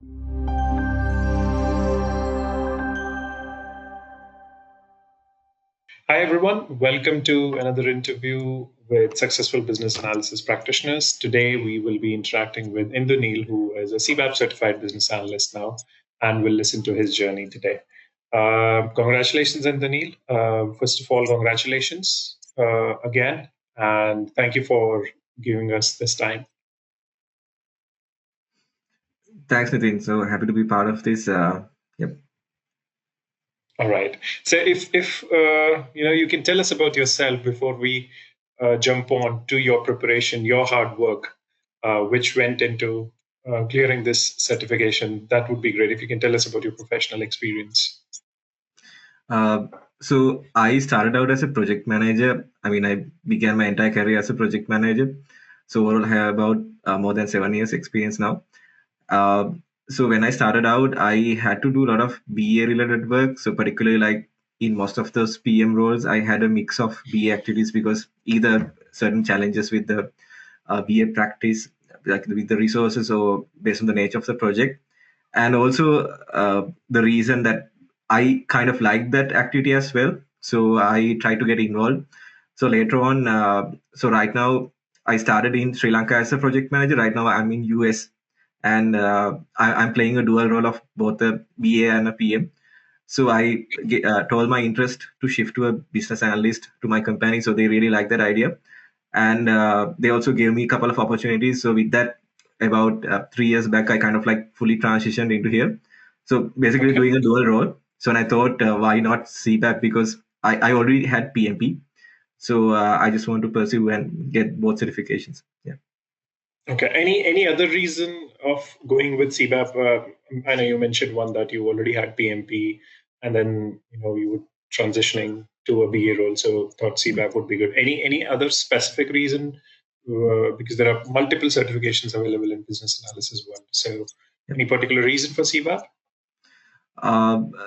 Hi, everyone. Welcome to another interview with successful business analysis practitioners. Today, we will be interacting with Indunil, who is a CBAP-certified business analyst now, and we'll listen to his journey today. Congratulations, Indunil. First of all, congratulations again, and thank you for giving us this time. Thanks, Nitin. So happy to be part of this. Yep. All right. So if you can tell us about yourself before we jump on to your preparation, your hard work, which went into clearing this certification, that would be great. If you can tell us about your professional experience. So I started out as a project manager. I began my entire career as a project manager. So overall, I have about more than 7 years experience now. So when I started out, I had to do a lot of BA related work. So particularly like in most of those PM roles, I had a mix of BA activities because either certain challenges with the BA practice, like with the resources or based on the nature of the project. And also the reason that I kind of like that activity as well. So I try to get involved. So later on, so right now I started in Sri Lanka as a project manager. Right now I'm in US, and I'm playing a dual role of both a BA and a PM. So I told my interest to shift to a business analyst to my company. So they really like that idea, and they also gave me a couple of opportunities. So with that, about 3 years back, I kind of like fully transitioned into here. So basically doing a dual role. So and I thought, why not CBAP, because I already had PMP. So I just want to pursue and get both certifications. Yeah. Okay. Any other reason of going with CBAP? I know you mentioned one that you already had PMP, and then you were transitioning to a BA role, so thought CBAP would be good. Any other specific reason? Because there are multiple certifications available in business analysis world. So, any particular reason for CBAP?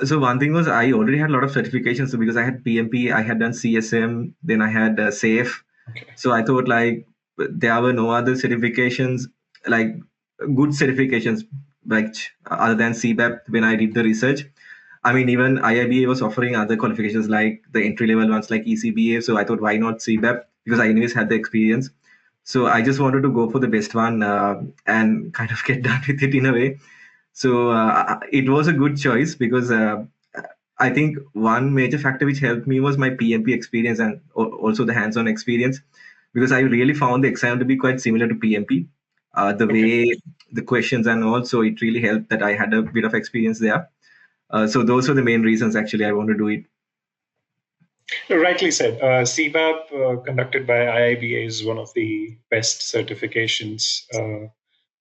So one thing was I already had a lot of certifications. So because I had PMP, I had done CSM, then I had SAFE. Okay. So I thought like there were no other certifications, like good certifications, like other than CBAP when I did the research. I mean, even IIBA was offering other qualifications like the entry level ones like ECBA. So I thought, why not CBAP? Because I anyways had the experience. So I just wanted to go for the best one and kind of get done with it in a way. So it was a good choice because I think one major factor which helped me was my PMP experience and also the hands-on experience, because I really found the exam to be quite similar to PMP. The way the questions and also it really helped that I had a bit of experience there. So those were the main reasons actually I want to do it. Rightly said. CBAP, conducted by IIBA, is one of the best certifications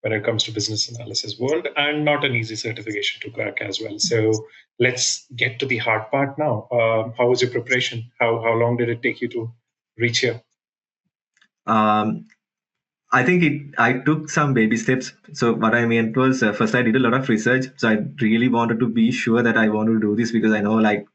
when it comes to business analysis world, and not an easy certification to crack as well. So let's get to the hard part now. How was your preparation? How long did it take you to reach here? I think I took some baby steps. So what I meant was first I did a lot of research. So I really wanted to be sure that I want to do this because I know like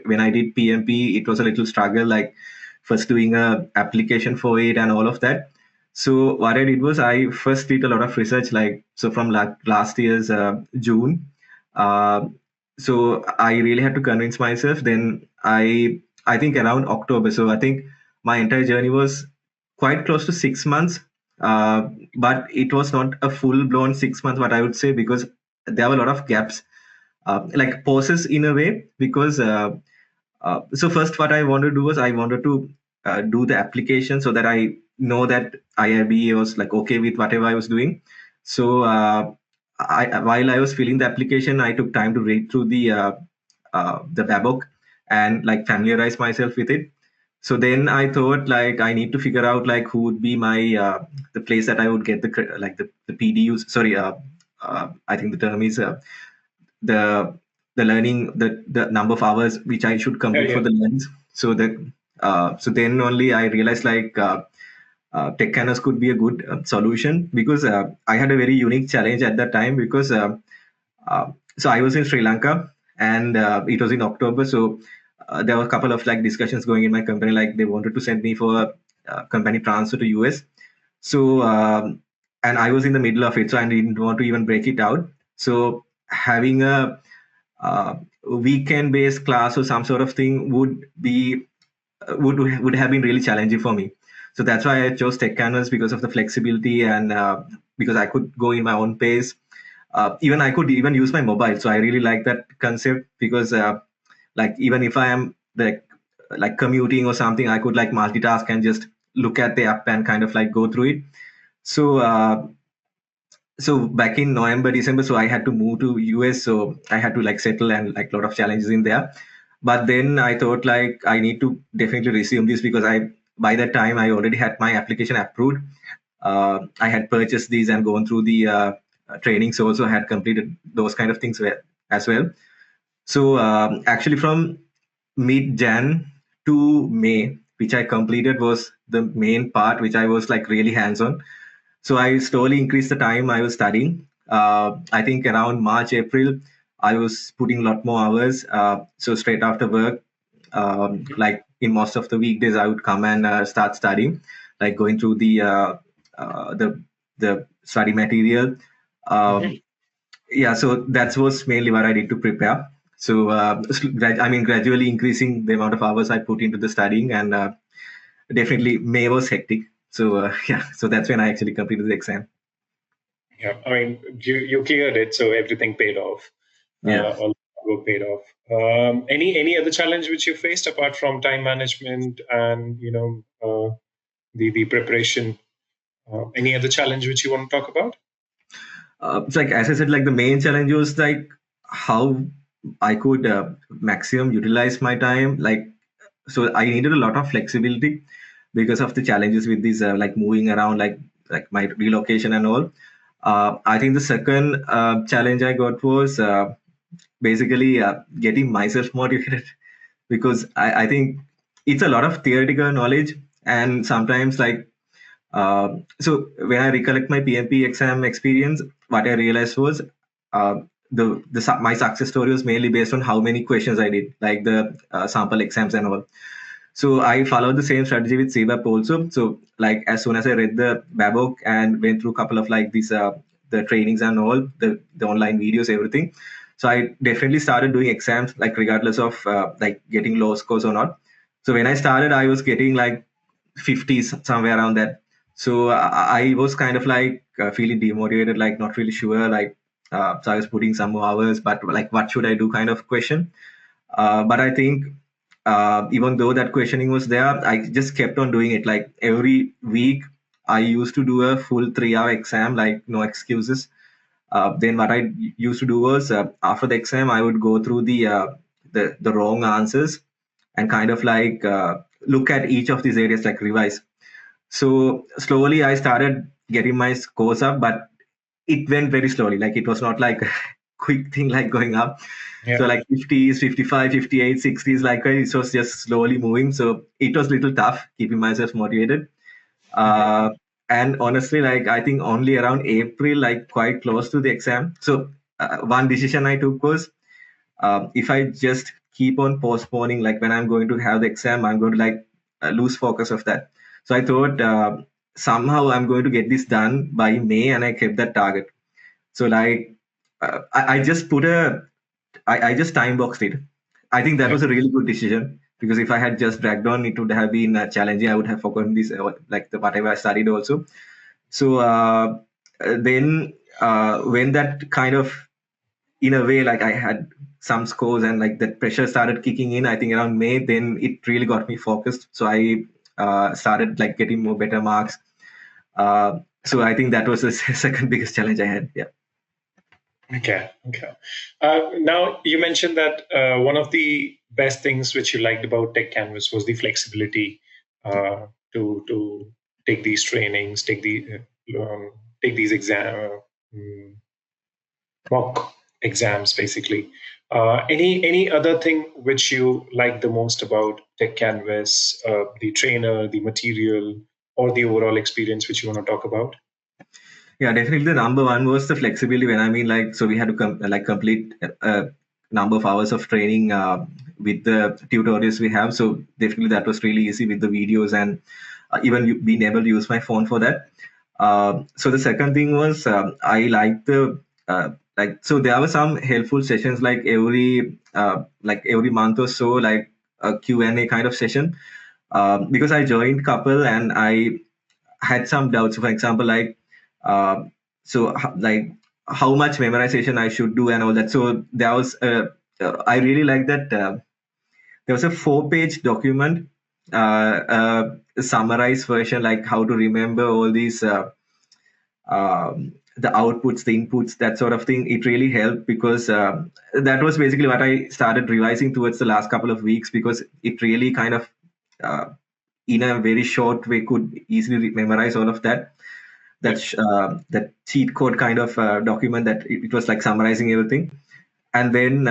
when I did PMP, it was a little struggle, like first doing a application for it and all of that. So what I did was I first did a lot of research, like so from last year's June. Uh, so I really had to convince myself. Then I think around October. So I think my entire journey was quite close to 6 months, but it was not a full blown 6 months, what I would say, because there were a lot of gaps, like pauses in a way, because so first what I wanted to do was I wanted to do the application so that I know that IIBA was like okay with whatever I was doing. So while I was filling the application, I took time to read through the BABOK and like familiarize myself with it. So then I thought like I need to figure out like who would be my the place that I would get the PDUs. Sorry, I think the term is the learning, the number of hours which I should complete for the learnings. So that so then only I realized like Techcanvass could be a good solution, because I had a very unique challenge at that time, because so I was in Sri Lanka, and it was in October. So there were a couple of like discussions going in my company, like they wanted to send me for a company transfer to US. So and I was in the middle of it, so I didn't want to even break it out. So having a weekend-based class or some sort of thing would have been really challenging for me. So that's why I chose Techcanvass, because of the flexibility and because I could go in my own pace. Even I could even use my mobile. So I really like that concept, because like even if I am like commuting or something, I could like multitask and just look at the app and kind of like go through it. So so back in November, December, so I had to move to US. So I had to like settle, and like a lot of challenges in there. But then I thought like I need to definitely resume this, because by that time I already had my application approved. I had purchased these and gone through the trainings, also had completed those kind of things as well. So actually from mid Jan to May, which I completed, was the main part, which I was like really hands on. So I slowly increased the time I was studying. I think around March, April, I was putting a lot more hours. So straight after work, like in most of the weekdays, I would come and start studying, like going through uh, the the study material. Mhm. Um, yeah, so that was mainly what I did to prepare. So I mean, gradually increasing the amount of hours I put into the studying, and definitely May was hectic. So yeah, so that's when I actually completed the exam. Yeah, I mean, you cleared it, so everything paid off. Yeah. All the work paid off. Any other challenge which you faced apart from time management and the preparation? Any other challenge which you want to talk about? It's like, as I said, like the main challenge was like how I could maximum utilize my time. Like, so I needed a lot of flexibility because of the challenges with this like moving around, like my relocation and all. I think the second challenge I got was basically getting myself motivated, because I think it's a lot of theoretical knowledge, and sometimes like so when I recollect my PMP exam experience, what I realized was uh, my success story was mainly based on how many questions I did, like the sample exams and all. So I followed the same strategy with CBAP also. So like as soon as I read the BABOK and went through a couple of like these the trainings and all the online videos, everything. So I definitely started doing exams, like regardless of like getting low scores or not. So when I started, I was getting like 50s, somewhere around that. So I was kind of like feeling demotivated, like not really sure, like so I was putting some more hours, but like what should I do kind of question. But I think even though that questioning was there, I just kept on doing it. Like every week, I used to do a full 3 hour exam, like no excuses. Then what I used to do was after the exam, I would go through the wrong answers and kind of like look at each of these areas, like revise. So slowly I started getting my scores up, but it went very slowly. Like it was not like a quick thing like going up. So Yeah. like 50s, 55, 58, 60s, like it was just slowly moving. So it was a little tough keeping myself motivated. Mhm. Uh, and honestly, like I think only around April, like quite close to the exam. So one decision I took was if I just keep on postponing, like when I'm going to have the exam, I'm going to like lose focus of that. So I thought somehow I'm going to get this done by May, and I kept that target. So like I just I just time boxed it. I think that Yeah. was a really good decision, because if I had just dragged on, it would have been challenging. I would have forgotten this like the whatever I studied also. So then when that kind of, in a way, like I had some scores and like that pressure started kicking in, I think around May, then it really got me focused. So I started like getting more better marks. So I think that was the second biggest challenge I had. Yeah. Okay. Okay. Now you mentioned that one of the best things which you liked about Tech Canvas was the flexibility to take these trainings, take these mm, mock exams, basically. Any other thing which you like the most about Tech Canvas, the trainer, the material, or the overall experience which you want to talk about? Yeah, definitely the number one was the flexibility. When I mean, like, so we had to like complete a number of hours of training with the tutorials we have. So definitely that was really easy with the videos, and even being able to use my phone for that. So the second thing was I like the like, so there were some helpful sessions like every month or so, like a Q&A kind of session. Because I joined couple and I had some doubts. For example, like uh, like how much memorization I should do and all that. So there was I really like that there was a 4-page document, summarized version, like how to remember all these the outputs, the inputs, that sort of thing. It really helped because that was basically what I started revising towards the last couple of weeks, because it really kind of uh, in a very short way could easily memorize all of that. Yeah. That cheat code kind of document, that it was like summarizing everything. And then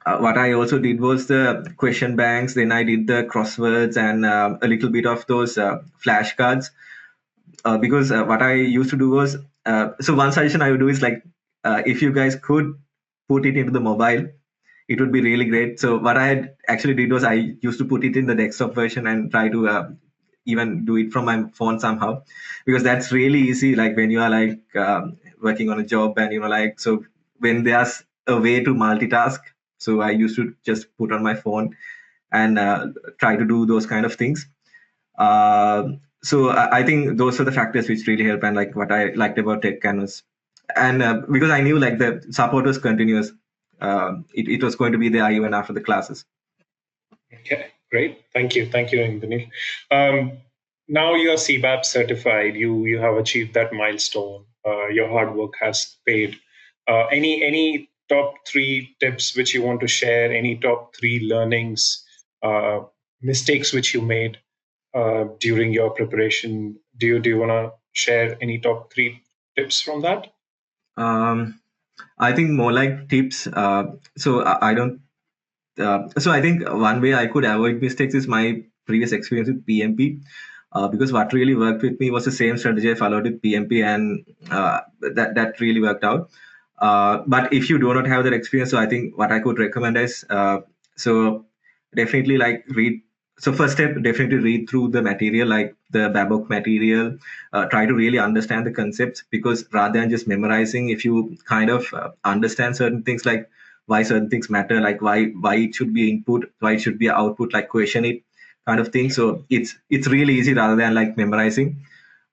what I also did was the question banks. Then I did the crosswords and a little bit of those flashcards. Because what I used to do was, so one suggestion I would do is like, if you guys could put it into the mobile, it would be really great. So what I had actually did was I used to put it in the desktop version and try to even do it from my phone somehow, because that's really easy. Like when you are like working on a job and like, so when there's a way to multitask, so I used to just put on my phone and try to do those kind of things. So I think those are the factors which really help, and like what I liked about Techcanvass. And because I knew like the support was continuous, it was going to be there even after the classes. Okay, great. Thank you, Indunil. Now you are CBAP certified. You have achieved that milestone. Your hard work has paid. Any top three tips which you want to share? Any top three learnings, uh, mistakes which you made during your preparation? Do you want to share any top three tips from that? Um, I think more like tips. So I don't. So I think one way I could avoid mistakes is my previous experience with PMP. Because what really worked with me was the same strategy I followed with PMP, and that really worked out. But if you do not have that experience, so I think what I could recommend is, so definitely like read. So first step, definitely read through the material, like the Babok material. Try to really understand the concepts, because rather than just memorizing, if you kind of understand certain things, like why certain things matter, like why it should be input, why it should be output, like question it, kind of thing. So it's really easy rather than like memorizing.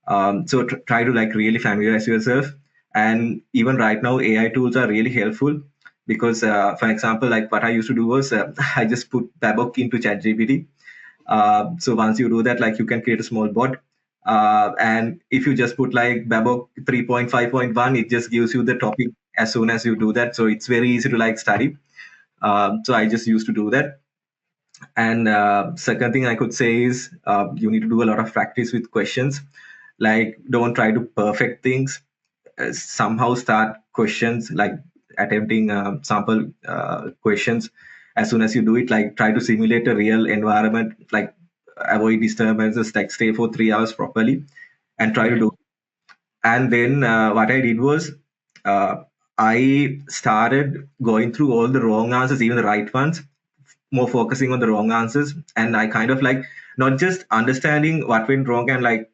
So try to like really familiarize yourself. And even right now, AI tools are really helpful, because, for example, like what I used to do was I just put Babok into ChatGPT. So once you do that, like you can create a small bot. And if you just put like Babok 3.5.1, it just gives you the topic as soon as you do that. So it's very easy to like study. So I just used to do that. And second thing I could say is you need to do a lot of practice with questions. Like don't try to perfect things. Somehow start questions, like attempting sample questions. As soon as you do it, like try to simulate a real environment, like avoid disturbances, like stay for 3 hours properly and try to Right. do. And then what I did was uh, I started going through all the wrong answers, even the right ones, more focusing on the wrong answers. And I kind of like not just understanding what went wrong and like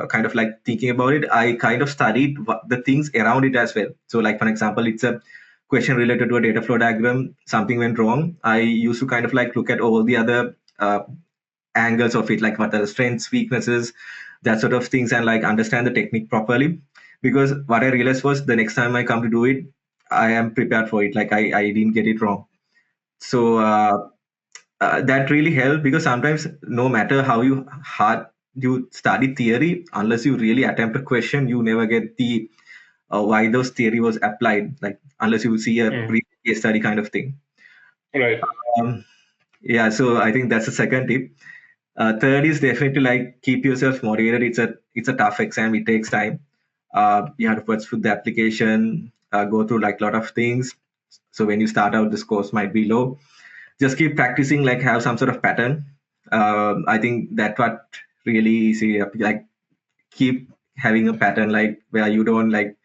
kind of like thinking about it, I kind of studied the things around it as well. So like for example, it's a question related to a data flow diagram, something went wrong, I used to kind of like look at all the other angles of it, like what are the strengths, weaknesses, that sort of things, and like understand the technique properly. Because what I realized was the next time I come to do it, I am prepared for it, like I didn't get it wrong. So that really helped, because sometimes no matter how you hard you study theory, unless you really attempt a question, you never get the why those theory was applied, like unless you see a Mm. brief case study kind of thing. Right. um, yeah, so I think that's the second tip. Third is definitely like keep yourself motivated. It's a tough exam, it takes time. You have to put through the application, go through like a lot of things. So when you start out, the scores might be low. Just keep practicing, like have some sort of pattern. I think that what really see, like keep having a pattern, like where you don't like